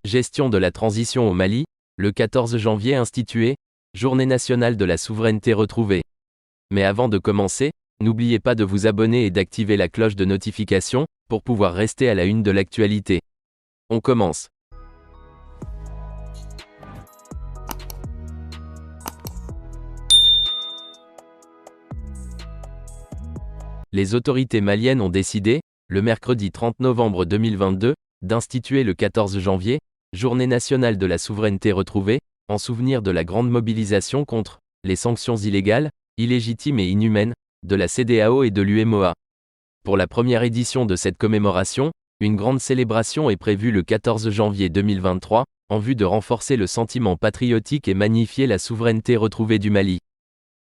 Gestion de la transition au Mali, le 14 janvier institué, Journée nationale de la souveraineté retrouvée. Mais avant de commencer, n'oubliez pas de vous abonner et d'activer la cloche de notification, pour pouvoir rester à la une de l'actualité. On commence. Les autorités maliennes ont décidé, le mercredi 30 novembre 2022, d'instituer le 14 janvier, Journée nationale de la souveraineté retrouvée, en souvenir de la grande mobilisation contre les sanctions illégales, illégitimes et inhumaines, de la CEDEAO et de l'UEMOA. Pour la première édition de cette commémoration, une grande célébration est prévue le 14 janvier 2023, en vue de renforcer le sentiment patriotique et magnifier la souveraineté retrouvée du Mali.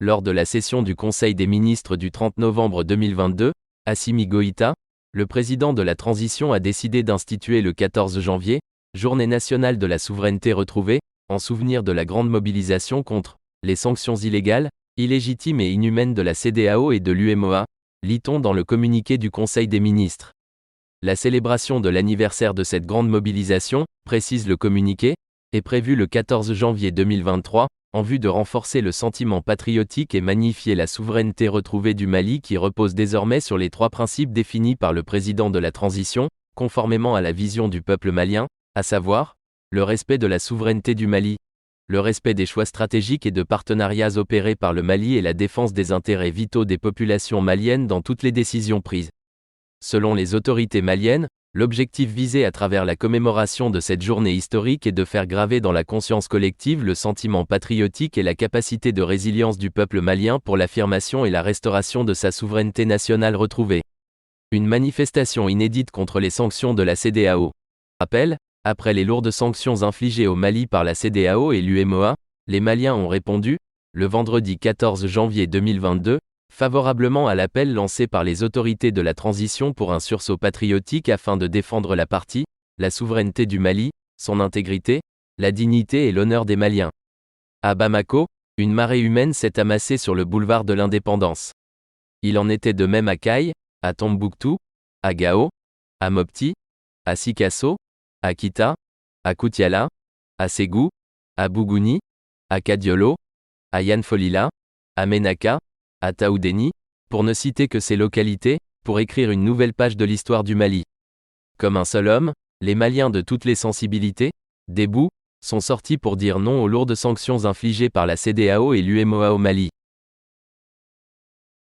Lors de la session du Conseil des ministres du 30 novembre 2022, Assimi Goïta, le président de la transition a décidé d'instituer le 14 janvier, Journée nationale de la souveraineté retrouvée, en souvenir de la grande mobilisation contre les sanctions illégales, illégitimes et inhumaines de la CEDEAO et de l'UEMOA, lit-on dans le communiqué du Conseil des ministres. La célébration de l'anniversaire de cette grande mobilisation, précise le communiqué, est prévue le 14 janvier 2023, en vue de renforcer le sentiment patriotique et magnifier la souveraineté retrouvée du Mali qui repose désormais sur les trois principes définis par le président de la transition, conformément à la vision du peuple malien, à savoir, le respect de la souveraineté du Mali, le respect des choix stratégiques et de partenariats opérés par le Mali et la défense des intérêts vitaux des populations maliennes dans toutes les décisions prises. Selon les autorités maliennes, l'objectif visé à travers la commémoration de cette journée historique est de faire graver dans la conscience collective le sentiment patriotique et la capacité de résilience du peuple malien pour l'affirmation et la restauration de sa souveraineté nationale retrouvée. Une manifestation inédite contre les sanctions de la CEDEAO. Rappel, après les lourdes sanctions infligées au Mali par la CEDEAO et l'UEMOA, les Maliens ont répondu, le vendredi 14 janvier 2022, favorablement à l'appel lancé par les autorités de la transition pour un sursaut patriotique afin de défendre la partie, la souveraineté du Mali, son intégrité, la dignité et l'honneur des Maliens. À Bamako, une marée humaine s'est amassée sur le boulevard de l'Indépendance. Il en était de même à Kayes, à Tombouctou, à Gao, à Mopti, à Sikasso, à Kita, à Koutiala, à Ségou, à Bougouni, à Kadiolo, à Yanfolila, à Ménaka, à Taoudéni, pour ne citer que ces localités, pour écrire une nouvelle page de l'histoire du Mali. Comme un seul homme, les Maliens de toutes les sensibilités, debout, sont sortis pour dire non aux lourdes sanctions infligées par la CEDEAO et l'UEMOA au Mali.